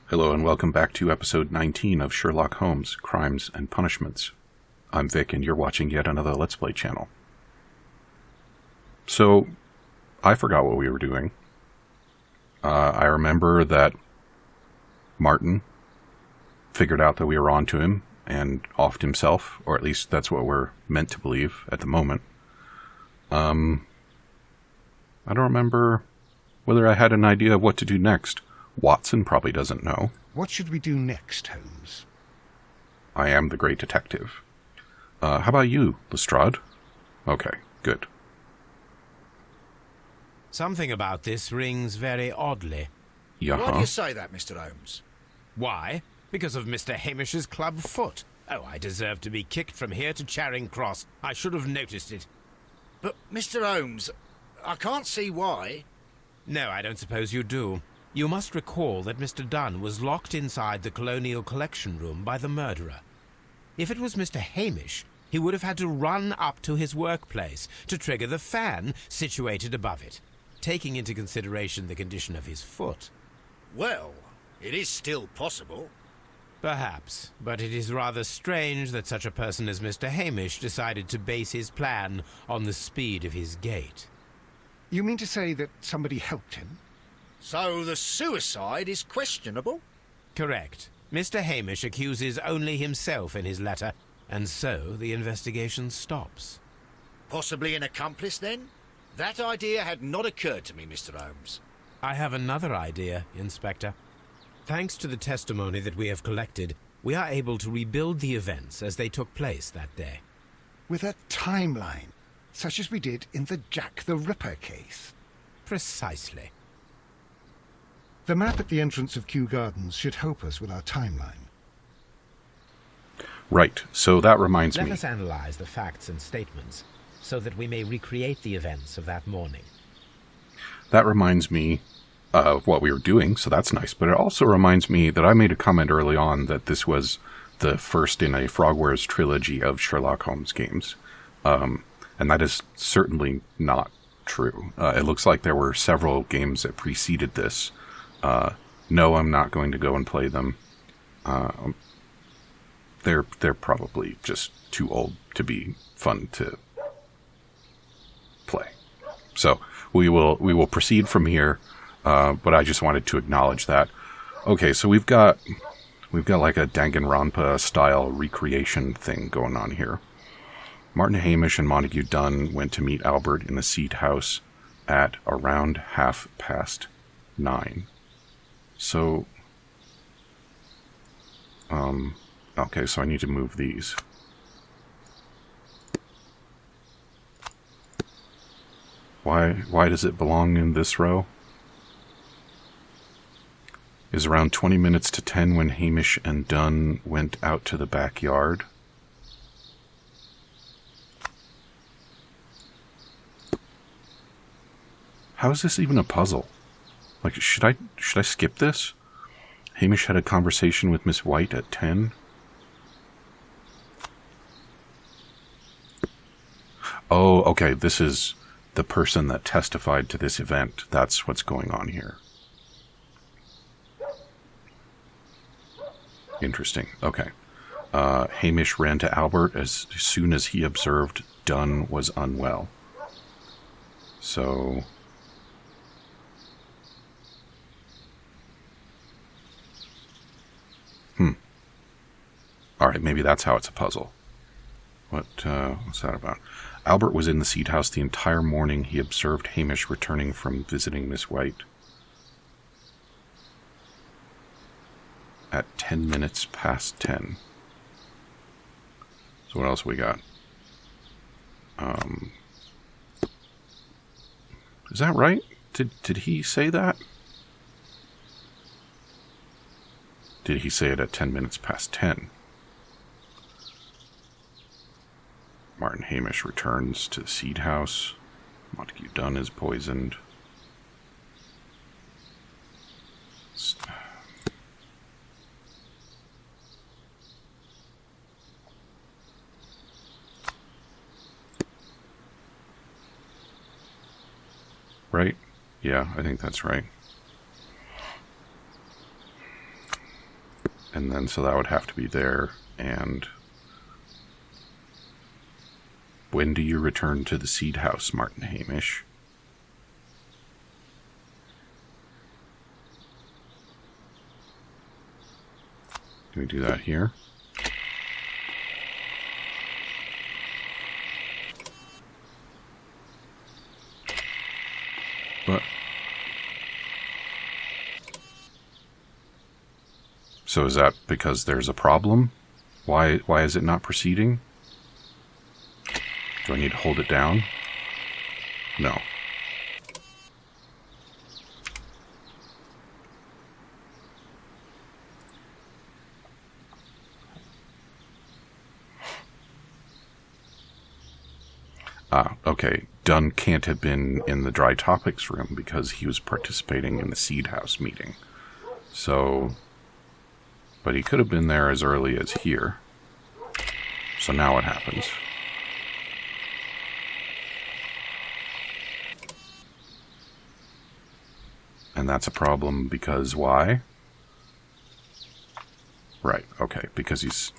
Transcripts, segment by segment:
Hello and welcome back to episode 19 of Sherlock Holmes, Crimes and Punishments. I'm Vic and you're watching yet another Let's Play channel. So, I forgot what we were doing. I remember that Martin figured out that we were on to him and offed himself, or at least that's what we're meant to believe at the moment. I don't remember whether I had an idea of what to do next. Watson probably doesn't know. What should we do next, Holmes? I am the great detective. How about you, Lestrade? Okay, good. Something about this rings very oddly. Why do you say that, Mr. Holmes? Why? Because of Mr. Hamish's club foot. Oh, I deserve to be kicked from here to Charing Cross. I should have noticed it. But, Mr. Holmes, I can't see why. No, I don't suppose you do. You must recall that Mr. Dunn was locked inside the Colonial Collection Room by the murderer. If it was Mr. Hamish, he would have had to run up to his workplace to trigger the fan situated above it, taking into consideration the condition of his foot. Well, it is still possible. Perhaps, but it is rather strange that such a person as Mr. Hamish decided to base his plan on the speed of his gait. You mean to say that somebody helped him? So the suicide is questionable? Correct. Mr. Hamish accuses only himself in his letter, and so the investigation stops. Possibly an accomplice, then? That idea had not occurred to me, Mr. Holmes. I have another idea, Inspector. Thanks to the testimony that we have collected, we are able to rebuild the events as they took place that day. With a timeline, such as we did in the Jack the Ripper case. Precisely. The map at the entrance of Kew Gardens should help us with our timeline. Right, so that reminds me. Let us analyze the facts and statements, so that we may recreate the events of that morning. That reminds me of what we were doing, so that's nice. But it also reminds me that I made a comment early on that this was the first in a Frogwares trilogy of Sherlock Holmes games. And that is certainly not true. It looks like there were several games that preceded this. No, I'm not going to go and play them. They're probably just too old to be fun to play. So we will proceed from here. But I just wanted to acknowledge that. Okay, so we've got like a Danganronpa style recreation thing going on here. Martin Hamish and Montague Dunn went to meet Albert in the Seat House at around 9:30. So, okay, so I need to move these. Why does it belong in this row? It was around 20 minutes to 10 when Hamish and Dunn went out to the backyard. How is this even a puzzle? Like, should I skip this? Hamish had a conversation with Miss White at 10. Oh, okay, this is the person that testified to this event. That's what's going on here. Interesting. Okay. Hamish ran to Albert as soon as he observed Dunn was unwell. So... Alright, maybe that's how it's a puzzle. What's that about? Albert was in the Seat House the entire morning. He observed Hamish returning from visiting Miss White at 10 minutes past 10. So what else we got? Is that right? Did he say that? Did he say it at 10 minutes past 10? Martin Hamish returns to the Seat House. Montague Dunn is poisoned. Right? Yeah, I think that's right. And then, so that would have to be there. And when do you return to the seed house, Martin Hamish? Can we do that here? What? So is that because there's a problem? Why is it not proceeding? Do I need to hold it down? No. Okay. Dunn can't have been in the dry topics room because he was participating in the seed house meeting. So, but he could have been there as early as here. So now what happens? And that's a problem because why? Right, okay, because he's...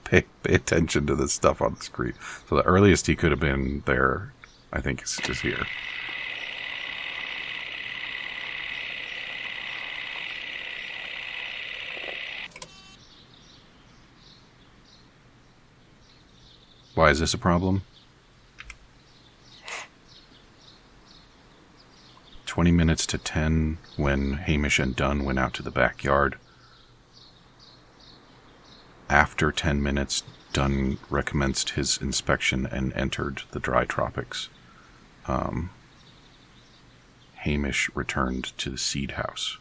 Pay attention to this stuff on the screen. So the earliest he could have been there, I think, is here. Why is this a problem? 20 minutes to 10 when Hamish and Dunn went out to the backyard. After 10 minutes, Dunn recommenced his inspection and entered the dry tropics. Hamish returned to the seed house.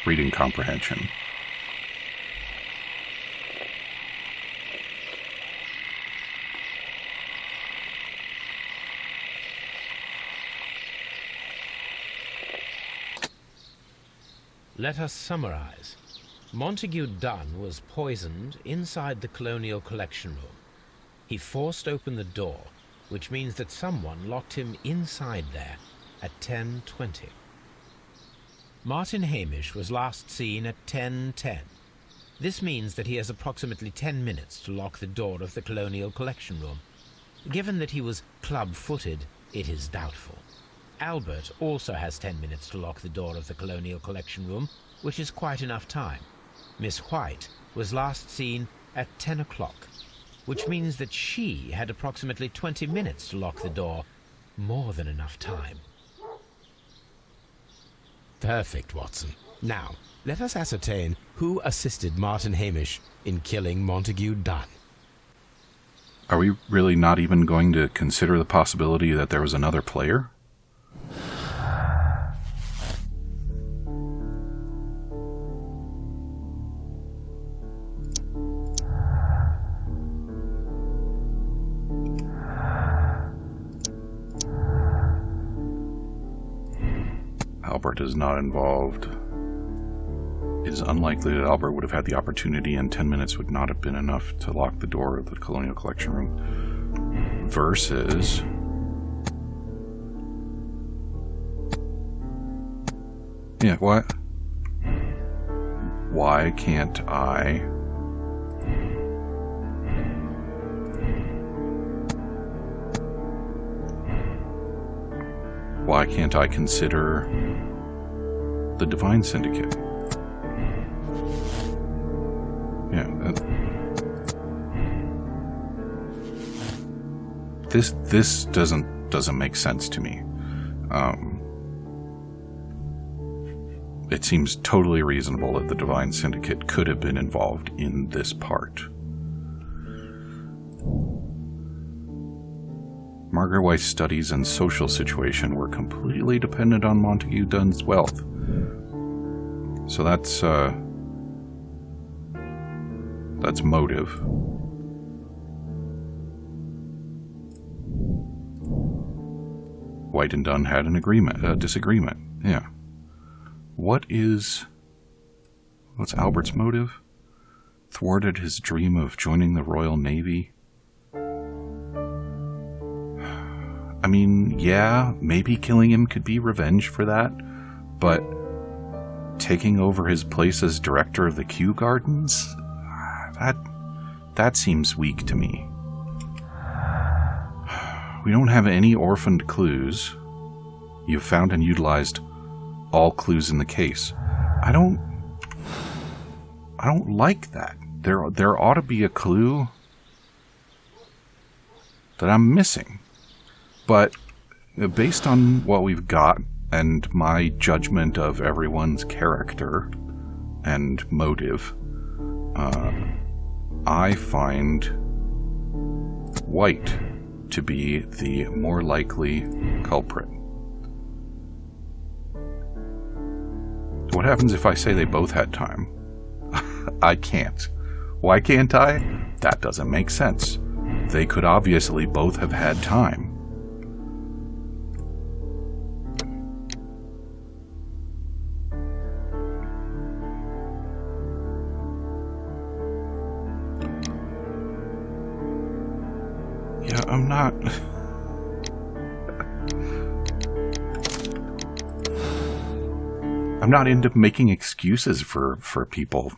Reading comprehension. Let us summarize. Montague Dunn was poisoned inside the Colonial Collection Room. He forced open the door, which means that someone locked him inside there at 10:20. Martin Hamish was last seen at 10:10. This means that he has approximately 10 minutes to lock the door of the Colonial Collection Room. Given that he was club-footed, it is doubtful. Albert also has 10 minutes to lock the door of the Colonial Collection Room, which is quite enough time. Miss White was last seen at 10 o'clock, which means that she had approximately 20 minutes to lock the door. More than enough time. Perfect, Watson. Now, let us ascertain who assisted Martin Hamish in killing Montague Dunn. Are we really not even going to consider the possibility that there was another player? Albert is not involved. It is unlikely that Albert would have had the opportunity, and 10 minutes would not have been enough to lock the door of the Colonial Collection Room. Versus... Yeah, what? Why can't I... Why can't I consider the Divine Syndicate? Yeah. This doesn't make sense to me. It seems totally reasonable that the Divine Syndicate could have been involved in this part. Margaret Weiss's studies and social situation were completely dependent on Montague Dunn's wealth. So that's motive. White and Dunn had a disagreement. Yeah. What's Albert's motive? Thwarted his dream of joining the Royal Navy? I mean, yeah, maybe killing him could be revenge for that, but taking over his place as director of the Kew Gardens? That seems weak to me. We don't have any orphaned clues. You've found and utilized all clues in the case. I don't like that. There ought to be a clue that I'm missing. But based on what we've got and my judgment of everyone's character and motive, I find White to be the more likely culprit. What happens if I say they both had time? I can't. Why can't I? That doesn't make sense. They could obviously both have had time. Yeah, I'm not... I'm not into making excuses for people.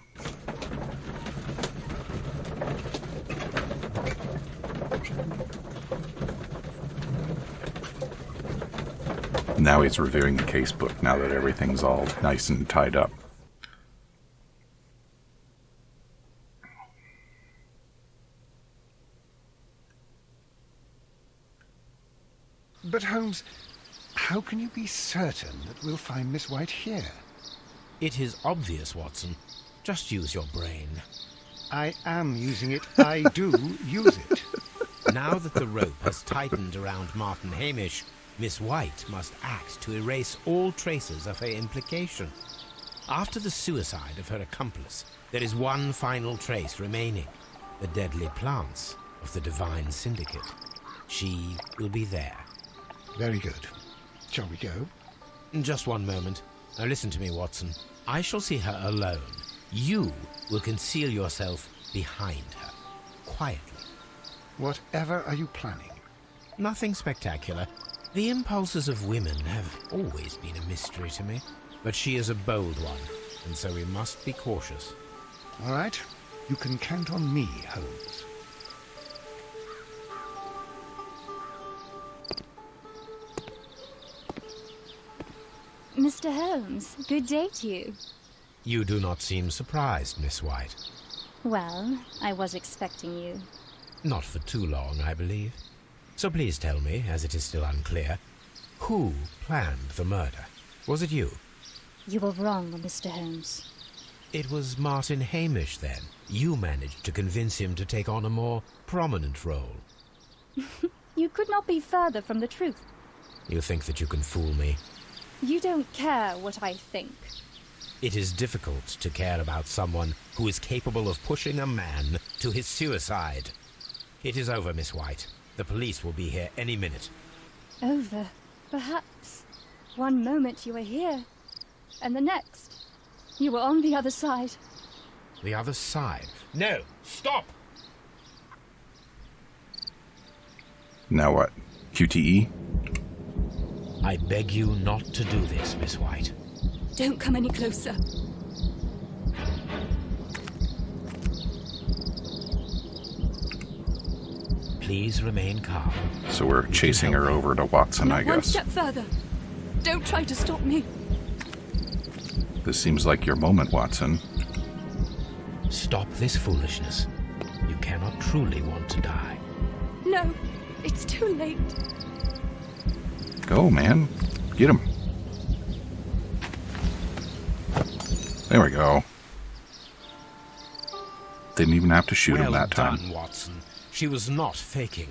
Now he's reviewing the casebook, now that everything's all nice and tied up. But Holmes, how can you be certain that we'll find Miss White here? It is obvious, Watson. Just use your brain. I am using it. I do use it. Now that the rope has tightened around Martin Hamish, Miss White must act to erase all traces of her implication. After the suicide of her accomplice, there is one final trace remaining: the deadly plants of the Divine Syndicate. She will be there. Very good. Shall we go? Just one moment. Now listen to me, Watson. I shall see her alone. You will conceal yourself behind her, quietly. Whatever are you planning? Nothing spectacular. The impulses of women have always been a mystery to me. But she is a bold one, and so we must be cautious. All right. You can count on me, Holmes. Mr. Holmes, good day to you. You do not seem surprised, Miss White. Well, I was expecting you. Not for too long, I believe. So please tell me, as it is still unclear, who planned the murder? Was it you? You were wrong, Mr. Holmes. It was Martin Hamish, then. You managed to convince him to take on a more prominent role. You could not be further from the truth. You think that you can fool me? You don't care what I think. It is difficult to care about someone who is capable of pushing a man to his suicide. It is over, Miss White. The police will be here any minute. Over, perhaps. One moment you were here, and the next, you were on the other side. The other side? No! Stop! Now what? QTE? I beg you not to do this, Miss White. Don't come any closer. Please remain calm. So we're chasing her over to Watson, I Not one guess. step further. Don't try to stop me. This seems like your moment, Watson. Stop this foolishness. You cannot truly want to die. No, it's too late. Go, man. Get him. There we go. Didn't even have to shoot him that time. Well done, Watson. She was not faking.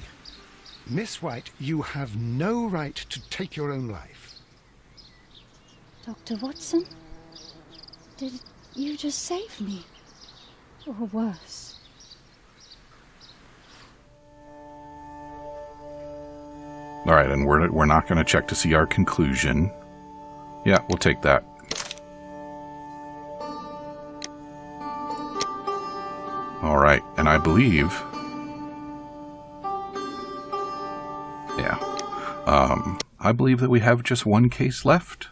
Miss White, you have no right to take your own life. Dr. Watson? Did you just save me? Or worse? All right, and we're not going to check to see our conclusion. Yeah, we'll take that. All right, and I believe... Yeah. I believe that we have just one case left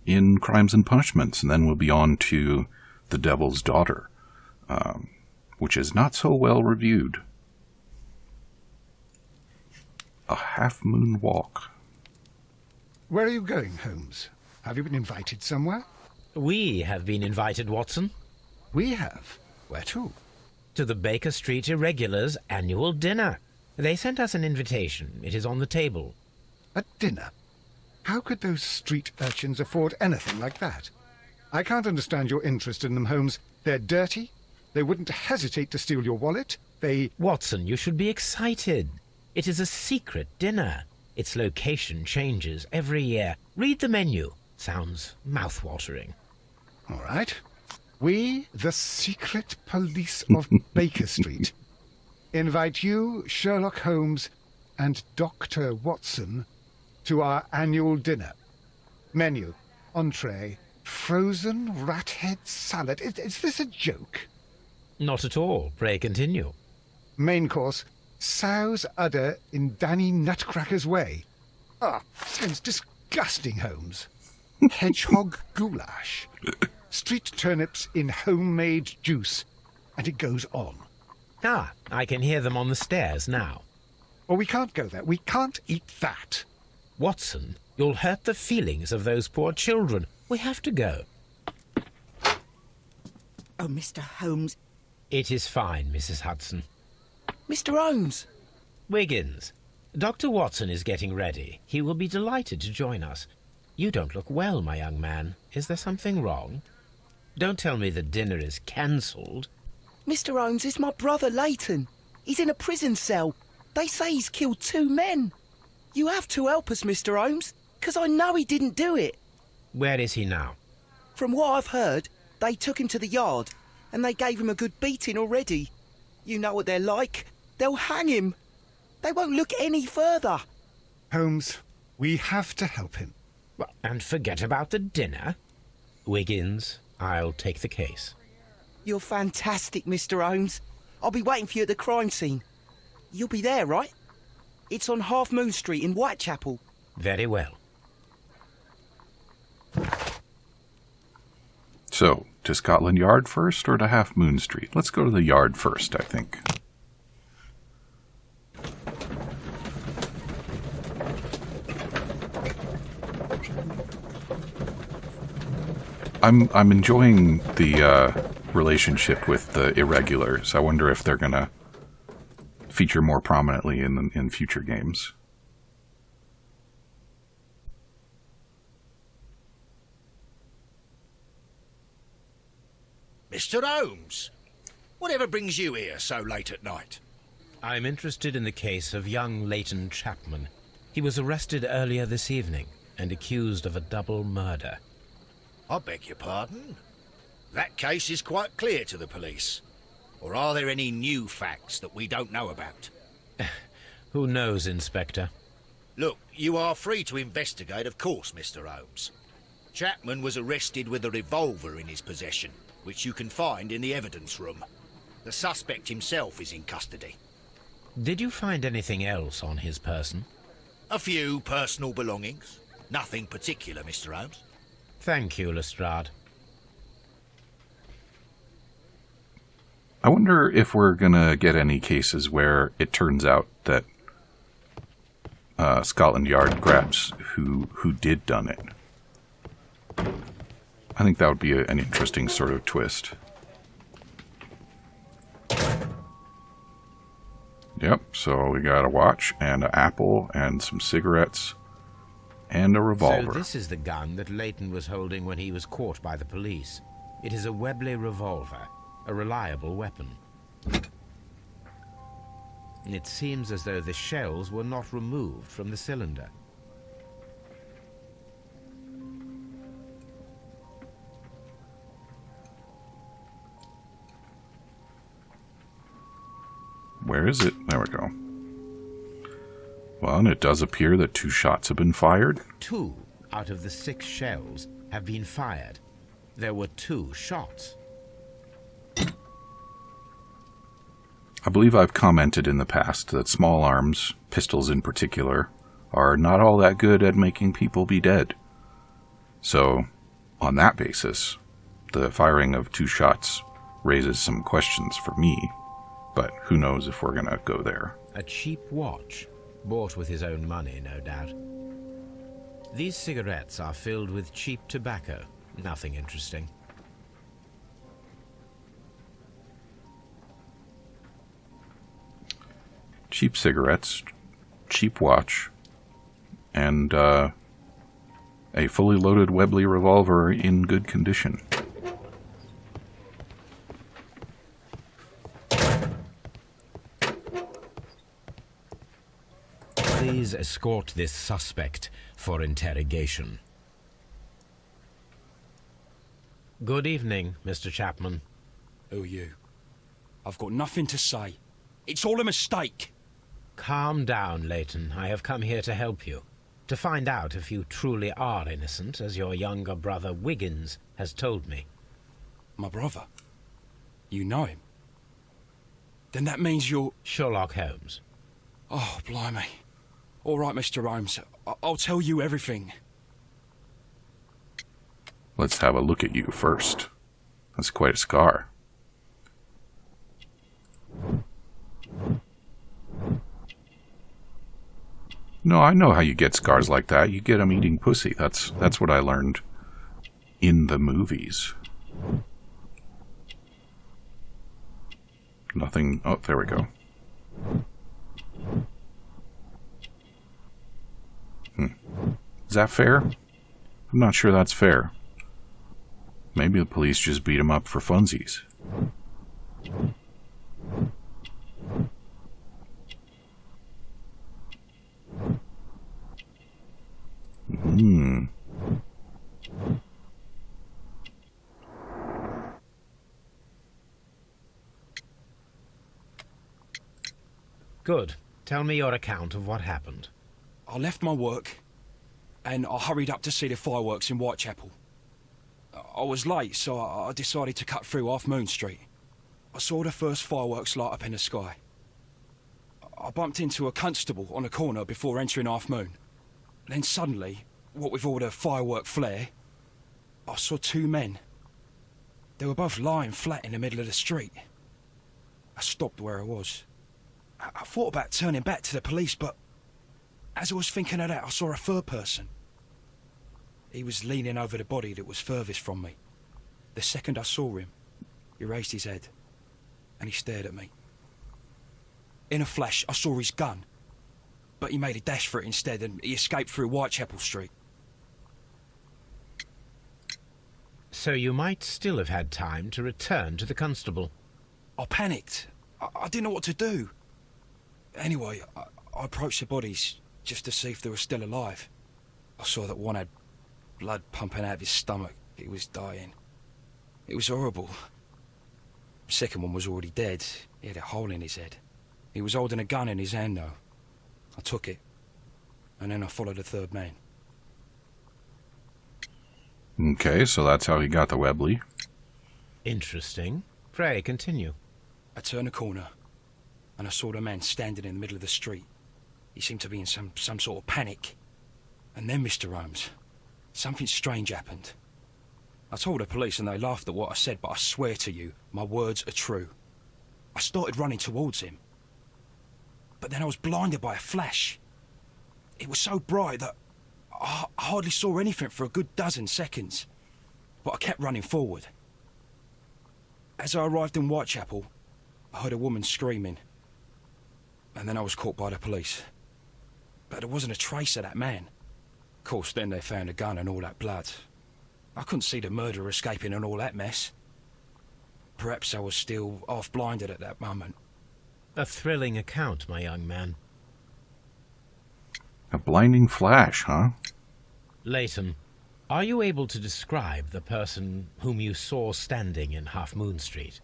in Crimes and Punishments, and then we'll be on to The Devil's Daughter, which is not so well reviewed. A half-moon walk. Where are you going, Holmes? Have you been invited somewhere? We have been invited, Watson, We have. Where to? to the Baker Street Irregulars' annual dinner. They sent us an invitation. It is on the table. A dinner? How could those street urchins afford anything like that? I can't understand your interest in them, Holmes. They're dirty. They wouldn't hesitate to steal your wallet. Watson, you should be excited. It is a secret dinner. Its location changes every year. Read the menu. Sounds mouth-watering. All right. We, the secret police of Baker Street, invite you, Sherlock Holmes, and Dr. Watson to our annual dinner. Menu, entree, frozen rat head salad. Is this a joke? Not at all. Pray continue. Main course, sow's udder in Danny Nutcracker's way. Sounds disgusting, Holmes. Hedgehog goulash. Street turnips in homemade juice. And it goes on. I can hear them on the stairs now. Oh, we can't go there. We can't eat that. Watson, you'll hurt the feelings of those poor children. We have to go. Oh, Mr. Holmes. It is fine, Mrs. Hudson. Mr. Holmes. Wiggins, Dr. Watson is getting ready. He will be delighted to join us. You don't look well, my young man. Is there something wrong? Don't tell me the dinner is cancelled. Mr. Holmes is my brother Leighton. He's in a prison cell. They say he's killed 2 men. You have to help us, Mr. Holmes, because I know he didn't do it. Where is he now? From what I've heard, they took him to the yard, and they gave him a good beating already. You know what they're like. They'll hang him. They won't look any further. Holmes, we have to help him. Well, and forget about the dinner. Wiggins, I'll take the case. You're fantastic, Mr. Holmes. I'll be waiting for you at the crime scene. You'll be there, right? It's on Half Moon Street in Whitechapel. Very well. So, to Scotland Yard first or to Half Moon Street? Let's go to the Yard first, I think. I'm enjoying the relationship with the Irregulars. I wonder if they're going to feature more prominently in future games. Mr. Holmes, whatever brings you here so late at night? I'm interested in the case of young Leighton Chapman. He was arrested earlier this evening and accused of a double murder. I beg your pardon? That case is quite clear to the police. Or are there any new facts that we don't know about? Who knows, Inspector? Look, you are free to investigate, of course, Mr. Holmes. Chapman was arrested with a revolver in his possession, which you can find in the evidence room. The suspect himself is in custody. Did you find anything else on his person? A few personal belongings. Nothing particular, Mr. Holmes. Thank you, Lestrade. I wonder if we're going to get any cases where it turns out that Scotland Yard grabs who did done it. I think that would be an interesting sort of twist. Yep, so we got a watch and an apple and some cigarettes and a revolver. So this is the gun that Leighton was holding when he was caught by the police. It is a Webley revolver, a reliable weapon. It seems as though the shells were not removed from the cylinder. Where is it? There we go. Well, and it does appear that 2 shots have been fired. 2 out of the 6 shells have been fired. There were 2 shots. I believe I've commented in the past that small arms, pistols in particular, are not all that good at making people be dead. So, on that basis, the firing of 2 shots raises some questions for me, but who knows if we're gonna go there. A cheap watch, bought with his own money, no doubt. These cigarettes are filled with cheap tobacco. Nothing interesting. Cheap cigarettes, cheap watch, and a fully loaded Webley revolver in good condition. Please escort this suspect for interrogation. Good evening, Mr. Chapman. Who are you? I've got nothing to say. It's all a mistake. Calm down, Leighton. I have come here to help you. To find out if you truly are innocent, as your younger brother Wiggins has told me. My brother? You know him? Then that means you're... Sherlock Holmes. Oh, blimey. All right, Mr. Holmes. I'll tell you everything. Let's have a look at you first. That's quite a scar. No, I know how you get scars like that. You get them eating pussy. That's what I learned in the movies. Nothing... Oh, there we go. Is that fair? I'm not sure that's fair. Maybe the police just beat him up for funsies. Good. Tell me your account of what happened. I left my work, and I hurried up to see the fireworks in Whitechapel. I was late, so I decided to cut through Half Moon Street. I saw the first fireworks light up in the sky. I bumped into a constable on a corner before entering Half Moon. Then suddenly, what with all the firework flare, I saw 2 men. They were both lying flat in the middle of the street. I stopped where I was. I thought about turning back to the police, but as I was thinking of that, I saw a 3rd person. He was leaning over the body that was furthest from me. The second I saw him, he raised his head, and he stared at me. In a flash, I saw his gun, but he made a dash for it instead, and he escaped through Whitechapel Street. So you might still have had time to return to the constable. I panicked. I didn't know what to do. Anyway, I approached the bodies just to see if they were still alive. I saw that one had blood pumping out of his stomach. He was dying. It was horrible. The second one was already dead. He had a hole in his head. He was holding a gun in his hand, though. I took it, and then I followed the 3rd man. Okay, so that's how he got the Webley. Interesting. Pray, continue. I turned a corner, and I saw the man standing in the middle of the street. He seemed to be in some sort of panic. And then, Mr. Holmes, something strange happened. I told the police and they laughed at what I said, but I swear to you, my words are true. I started running towards him. But then I was blinded by a flash. It was so bright that I hardly saw anything for a good dozen seconds. But I kept running forward. As I arrived in Whitechapel, I heard a woman screaming. And then I was caught by the police. But there wasn't a trace of that man. Of course, then they found a gun and all that blood. I couldn't see the murderer escaping and all that mess. Perhaps I was still half-blinded at that moment. A thrilling account, my young man. A blinding flash, huh? Leighton, are you able to describe the person whom you saw standing in Half Moon Street?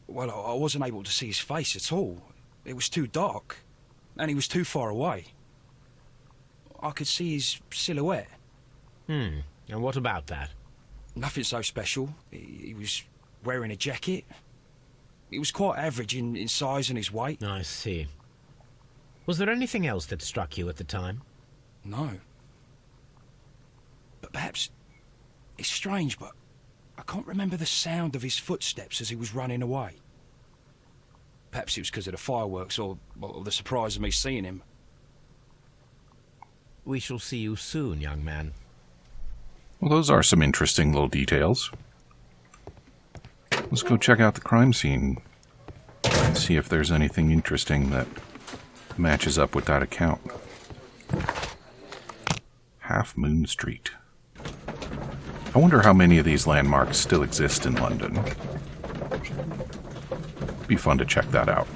Well, I wasn't able to see his face at all. It was too dark, and he was too far away. I could see his silhouette. And what about that? Nothing so special. He was wearing a jacket. He was quite average in size and his weight. I see. Was there anything else that struck you at the time? No. But perhaps... It's strange, but I can't remember the sound of his footsteps as he was running away. Perhaps it was because of the fireworks or the surprise of me seeing him. We shall see you soon, young man. Well, those are some interesting little details. Let's go check out the crime scene and see if there's anything interesting that matches up with that account. Half Moon Street. I wonder how many of these landmarks still exist in London. Be fun to check that out.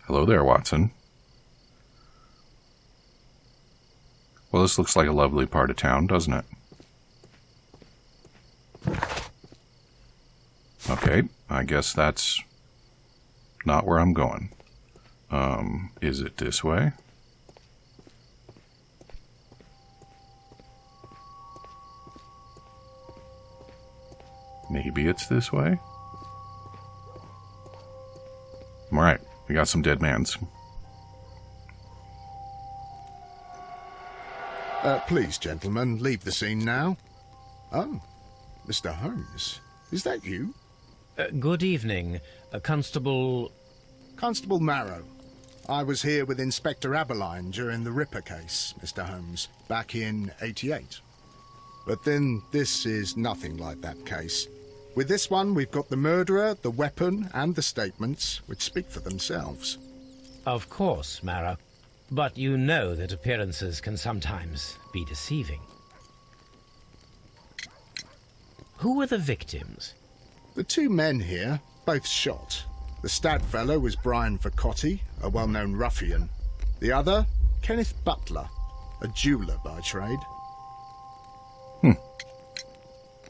Hello there, Watson. Well, this looks like a lovely part of town, doesn't it? Okay, I guess that's not where I'm going. Is it this way? Maybe it's this way? Alright, we got some dead mans. Please, gentlemen, leave the scene now. Oh, Mr. Holmes, is that you? Good evening, Constable... Constable Marrow. I was here with Inspector Aberline during the Ripper case, Mr. Holmes, back in '88. But then this is nothing like that case. With this one, we've got the murderer, the weapon, and the statements, which speak for themselves. Of course, Mara. But you know that appearances can sometimes be deceiving. Who were the victims? The two men here, both shot. The stat fellow was Brian Vercotti, a well-known ruffian. The other, Kenneth Butler, a jeweller by trade.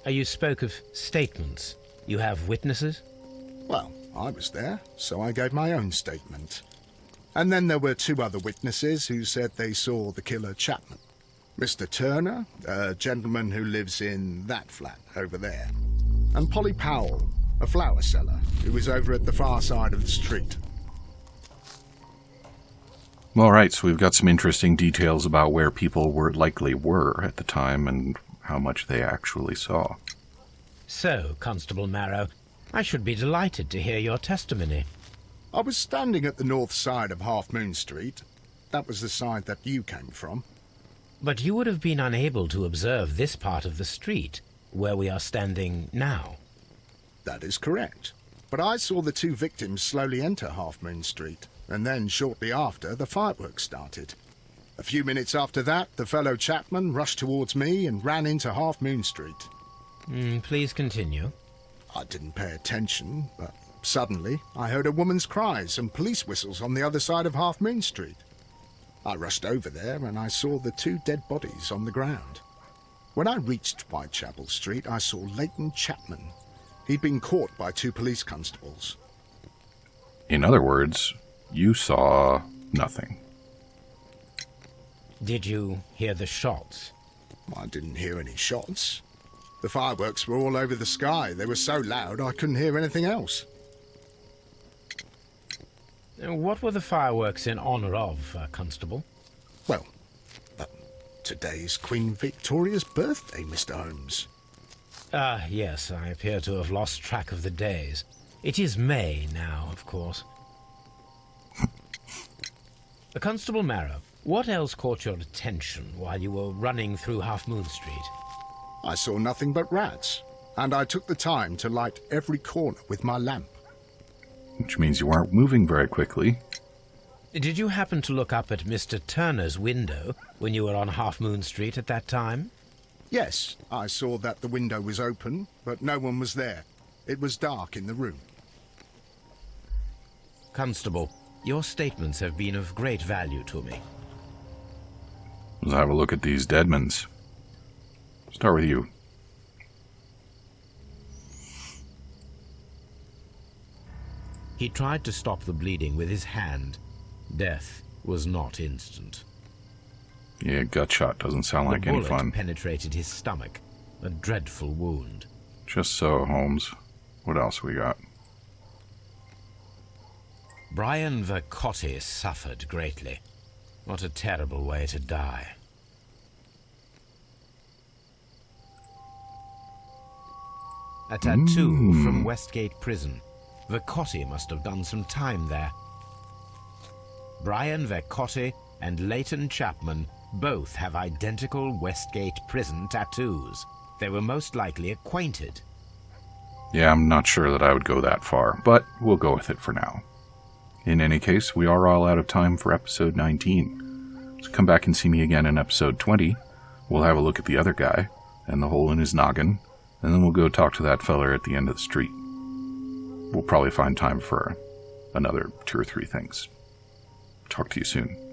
You spoke of statements. You have witnesses? Well, I was there, so I gave my own statement. And then there were two other witnesses who said they saw the killer Chapman. Mr. Turner, a gentleman who lives in that flat over there. And Polly Powell, a flower seller, who was over at the far side of the street. Alright, so we've got some interesting details about where people likely were at the time and how much they actually saw. So, Constable Marrow, I should be delighted to hear your testimony. I was standing at the north side of Half Moon Street. That was the side that you came from. But you would have been unable to observe this part of the street, where we are standing now. That is correct. But I saw the two victims slowly enter Half Moon Street, and then shortly after, the fireworks started. A few minutes after that, the fellow Chapman rushed towards me and ran into Half Moon Street. Please continue. I didn't pay attention, but suddenly I heard a woman's cries and police whistles on the other side of Half Moon Street. I rushed over there and I saw the two dead bodies on the ground. When I reached Whitechapel Street, I saw Leighton Chapman. He'd been caught by two police constables. In other words, you saw nothing. Did you hear the shots? I didn't hear any shots. The fireworks were all over the sky. They were so loud I couldn't hear anything else. What were the fireworks in honor of, Constable? Well, today's Queen Victoria's birthday, Mr. Holmes. Yes, I appear to have lost track of the days. It is May now, of course. Constable Marrow, what else caught your attention while you were running through Half Moon Street? I saw nothing but rats, and I took the time to light every corner with my lamp. Which means you aren't moving very quickly. Did you happen to look up at Mr. Turner's window when you were on Half Moon Street at that time? Yes, I saw that the window was open, but no one was there. It was dark in the room. Constable, your statements have been of great value to me. Let's have a look at these deadmans. Start with you. He tried to stop the bleeding with his hand. Death was not instant. Yeah, gut shot doesn't sound like The any bullet fun. penetrated his stomach. A dreadful wound. Just so, Holmes. What else we got? Brian Vercotti suffered greatly. What a terrible way to die. A tattoo from Westgate Prison. Vercotti must have done some time there. Brian Vercotti and Leighton Chapman both have identical Westgate Prison tattoos. They were most likely acquainted. Yeah, I'm not sure that I would go that far, but we'll go with it for now. In any case, we are all out of time for episode 19. So come back and see me again in episode 20. We'll have a look at the other guy and the hole in his noggin, and then we'll go talk to that feller at the end of the street. We'll probably find time for another 2 or 3 things. Talk to you soon.